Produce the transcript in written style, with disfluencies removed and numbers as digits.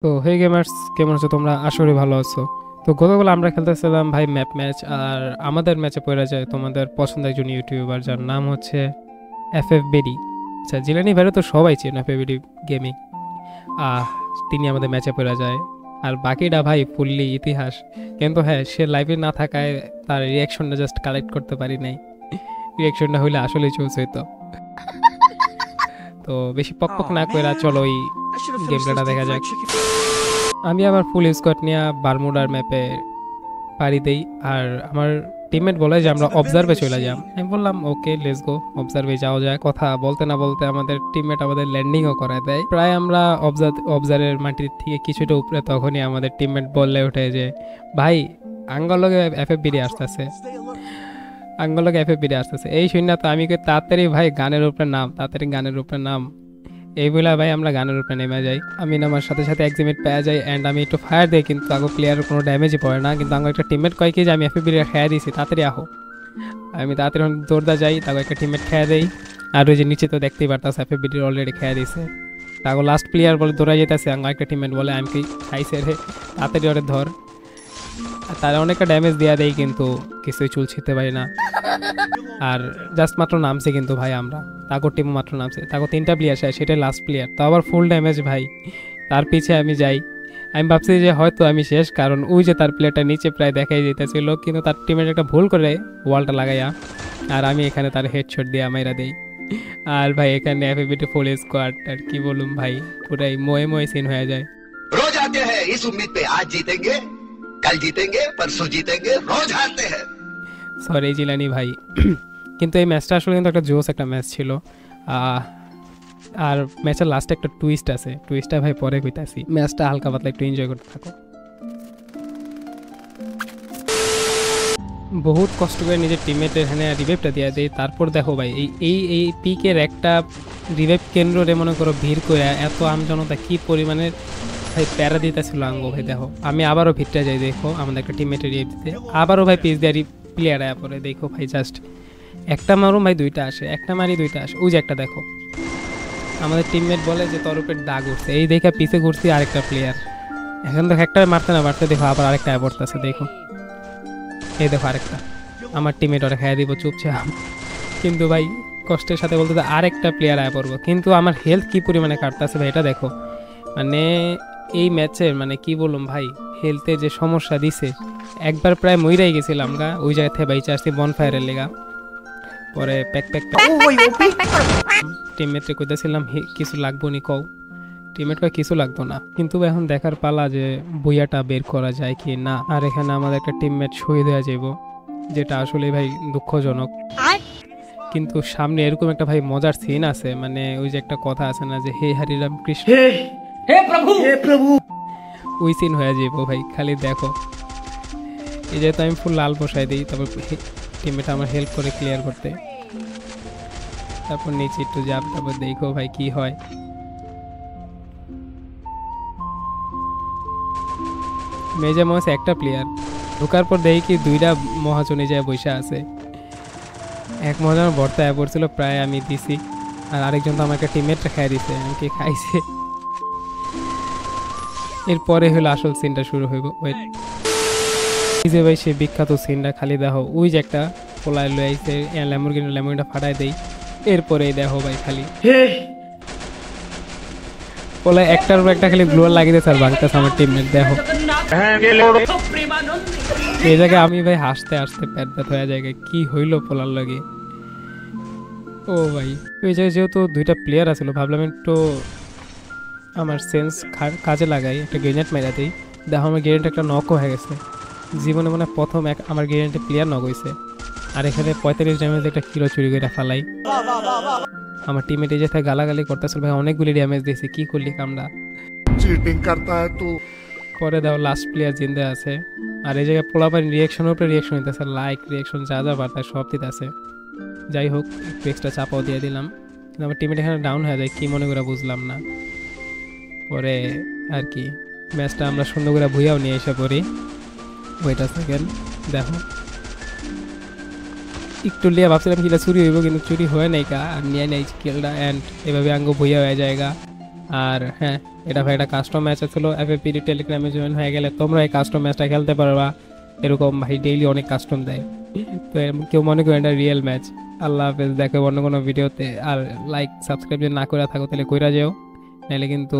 তো হে গেমার্স, কেমন আছো তোমরা? আশা করি ভালো আছো। তো গতকাল আমরা খেলতেছিলাম ভাই ম্যাপ ম্যাচ, আর আমাদের ম্যাচে পড়ে যায় তোমাদের পছন্দের একজন ইউটিউবার যার নাম হচ্ছে এফ বেডি। আচ্ছা, জিলানি ভাইরে তো সবাই চেন, এফ বেডি গেমিং। আহ তিনি আমাদের ম্যাচে পড়ে যায়। আর বাকিটা ভাই ফুললি ইতিহাস। কিন্তু হ্যাঁ, সে লাইভে না থাকায় তার রিয়াকশনটা জাস্ট কালেক্ট করতে পারি নাই। রিয়াকশনটা হইলে আসলেই চলছে। তো তো বেশি পক পক না করে চলো ওই গেম প্লেটা দেখা যাক। আমি আমার ফুল স্কোয়াড নিয়ে বারমুডার ম্যাপে পাড়ি দেই। আর আমার টিমমেট বলে যে আমরা অবজার্ভে চলে যাম। আমি বললাম ওকে, লেটস গো, অবজার্ভে যাওয়া যায়। কথা বলতে না বলতে আমাদের টিমমেট আমাদের ল্যান্ডিংও করায় দেয়। প্রায় আমরা অবজারের মাটির থেকে কিছুটা উপরে, তখনই আমাদের টিমমেট বললে ওঠে যে ভাই আঙ্গলকে এফএফবিডি আসতেছে, আঙ্গলকে এফএফবিডি আসতেছে। এই শুনে তো আমি তাড়াতাড়ি ভাই গানের উপরে নাম, তাড়াতাড়ি গানের উপরে নাম। এই বলে ভাই আমরা গানের উপরে নেমে যাই। আমি নামার সাথে সাথে এক্সিমেট পেয়ে যাই অ্যান্ড আমি একটু ফায়ার দিই, কিন্তু আগে প্লেয়ারের কোনো ড্যামেজই পড়ে না। কিন্তু আমার একটা টিমমেট কয় কি যে আমি এফএফবি খেয়ে দিয়েছি, তাড়াতাড়ি আহো। আমি তাড়াতাড়ি দৌড়দা যাই, তাকে একটা টিমমেট খেয়ে দেই। আর ওই যে নিচে তো দেখতেই পারতাস এফএফবিডির অলরেডি খেয়ে দিয়েছে। তাকে লাস্ট প্লেয়ার বলে দৌড়াই যেতেছে, আমার একটা টিমমেট বলে আমি কি খাইছে রে, তাড়াতাড়ি ওরে ধর। তারা অনেকটা ড্যামেজ দেওয়া দেয়, কিন্তু কিছুই চুল ছিতে পারি না। আর জাস্ট মাত্র নামছে কিন্তু ভাই আমরা, তাগর টিম মাত্র নামছে, তাগর 3টা প্লেয়ার শেষ, সেটাই লাস্ট প্লেয়ার, তো আবার ফুল ড্যামেজ ভাই। তার পিছে আমি যাই। আমি ভাবছি যে হয়তো আমি শেষ, কারণ ওই যে তার প্লেয়ারটা নিচে প্রায় দেখাই যেতেছিল, কিন্তু তার টিমের একটা ভুল করে ওয়ালটা লাগাইয়া, আর আমি এখানে তার হেডশট দিয়ে আমাইরা দেই। আর ভাই এখানে এফএবিটি ফুল স্কোয়াড, আর কি বলুম ভাই, পুরাই মোয়ে মোয়ে সিন হয়ে যায়। रोज आते हैं इस उम्मीद पे आज जीतेंगे कल जीतेंगे परसों जीतेंगे रोज हारते हैं। সরি জিলানি ভাই। কিন্তু এই ম্যাচটা আসলে কিন্তু একটা জোস একটা ম্যাচ ছিল। আহ, আর ম্যাচের লাস্টে একটা টুইস্ট আছে, টুইস্টটা ভাই পরে কইতাছি। ম্যাচটা হালকা পাতলা একটু এনজয় করতে থাকো। বহুত কষ্ট করে নিজের টিমমেটের এখানে রিভাইভটা দিয়ে দেয়। তারপর দেখো ভাই এই এই এই পিকের একটা রিভাইভ কেন্দ্রে মনে করো ভিড় করে এত আমজনতা কি পরিমাণের ভাই প্যারা দিতেছিল আঙ্গো। ভাই দেখো আমি আবারও ভিড়টা যাই, দেখো আমাদের একটা টিমমেটের রিভাইভ দিতে, আবারও ভাই পিস দিয়ে প্লেয়ার আয়া পরে। দেখো ভাই জাস্ট একটা মারুম ভাই দুইটা আসে, একটা মারি দুইটা আসে। ওই যে একটা দেখো, আমাদের টিমমেট বলে যে তোর উপরে দাগ উঠছে, এই দেখে পিছে ঘুরছি আরেকটা প্লেয়ার। এখন দেখো একটা মারতে না মারতে দেখো আবার আরেকটা আয়া পড়তেছে। দেখো এই দেখো আরেকটা, আমার টিমমেট ওরা খেয়ে দিব চুপচাপ। কিন্তু ভাই কষ্টের সাথে বলতে তো আরেকটা প্লেয়ার আয়া পড়বো, কিন্তু আমার হেলথ কি পরিমাণে কাটতেছে ভাই এটা দেখো। মানে এই ম্যাচের মানে কি বলুম ভাই, হেলথে যে সমস্যা দিছে, একবার প্রায় মইরাই গেছিলাম গা ওই জায়গা থেকে বাইচে আসছি বনফায়ারের লেগা। পরে প্যাক প্যাক টিমমেটে কইতেছিলাম কিছু লাগবো নি কও, টিমমেট কয় কিছু লাগতো না। কিন্তু এখন দেখার পালা যে বইয়াটা বের করা যায় কি না। আর এখানে আমাদের একটা টিমমেট শহীদ হয়ে যাব, যেটা আসলে ভাই দুঃখজনক। কিন্তু সামনে এরকম একটা ভাই মজার সিন আছে, মানে ওই যে একটা কথা আছে না যে হে হরিরাম কৃষ্ণ, হে প্রভু, ওই সিন হয়ে যাব ভাই। খালি দেখো এই যে তো আমি ফুল লাল বসাই দিই, তারপর টিমমেট আমার হেল্প করে ক্লিয়ার করতে, তারপর নিচে একটু যাব, তারপর দেখো ভাই কি হয়। মেজা মহাসে একটা প্লেয়ার ঢোকার পর দেখি কি দুইটা মহাজনে যায় বৈশা আছে। এক মহাজন ভর্তা আয়া পড়ছিল, প্রায় আমি দিছি, আর আরেকজন তো আমাকে টিমমেটটা খাই দিছে, আমাকে খাইছে। এরপরে হলো আসল সিনটা শুরু হইব। ওয়েট, এই যে ভাই সে বিখ্যাত সিনটা খালি দেখো, ওই যে একটা পোলায় লয়ে আইছে ল্যামবরগিনিটা ফাটাই দেই। এরপরে দেখো ভাই খালি পোলায় একটার উপর একটা খালি গ্লোয়ার লাগিয়ে দিয়েছে আর ভাঙতেছে আমার টিমমেট। দেখো এই জায়গায় আমি ভাই হাসতে হাসতে পেট ব্যথা হয়ে যায়, কি হইলো পোলার লাগে। ও ভাই ওই জায়গায় যেহেতু দুইটা প্লেয়ার আছিল, ভাবলাম একটু আমার সেন্স কাজে লাগাই, একটা গ্রেনেড মেরা দিই। দেখো আমার গ্রেনেড একটা নকও হয়ে গেছে, জীবনে মানে প্রথম আমার গ্রেনেডে প্লেয়ার নক হয়েছে। আর এখানে 45 ড্যামেজ একটা কিলো চুরি করে ফালাই। আমার টিমমেট এই যে গালাগালি করতেছিল ভাই, অনেকগুলি ড্যামেজ দিয়েছে, কি করলি কামড়া, चीटिंग करता है तू। পরে দাও লাস্ট প্লেয়ার জিন্দে আছে। আর এই জায়গায় পোলাপানি রিয়াকশনের উপরে রিয়াকশন দিতেছে, লাইক রিয়াকশন যা যা বার্তা সব দিতেছে। যাই হোক একটু এক্সট্রা চাপাও দিয়ে দিলাম, কিন্তু আমার টিমমেট এখানে ডাউন হয়ে যায়, কি মনে করে বুঝলাম না। পরে আর কি ম্যাচটা আমরা সুন্দর করে ভুইয়াও নিয়ে এসে পড়ি। ওইটা সেকেন্ড দেখো একটু লিয়া ভাবছিলাম কিটা চুরি হইব, কিন্তু চুরি হয় নাই কা, আর নিয়ে নেই কিলটা, অ্যান্ড এভাবে আঙ্গ ভুইয়া হয়ে যায়গা। আর হ্যাঁ, এটা ভাই একটা কাস্টম ম্যাচ ছিল। এফএপিডি টেলিগ্রামে জয়েন হয়ে গেলে তোমরা এই কাস্টম ম্যাচটা খেলতে পারবা। এরকম ভাই ডেইলি অনেক কাস্টম দেয়, তো কেউ মনে করেন এটা রিয়েল ম্যাচ। আল্লাহ হাফেজ, দেখো অন্য কোনো ভিডিওতে। আর লাইক সাবস্ক্রাইব যদি না করে থাকো তাহলে কইরা যেও, নাহলে কিন্তু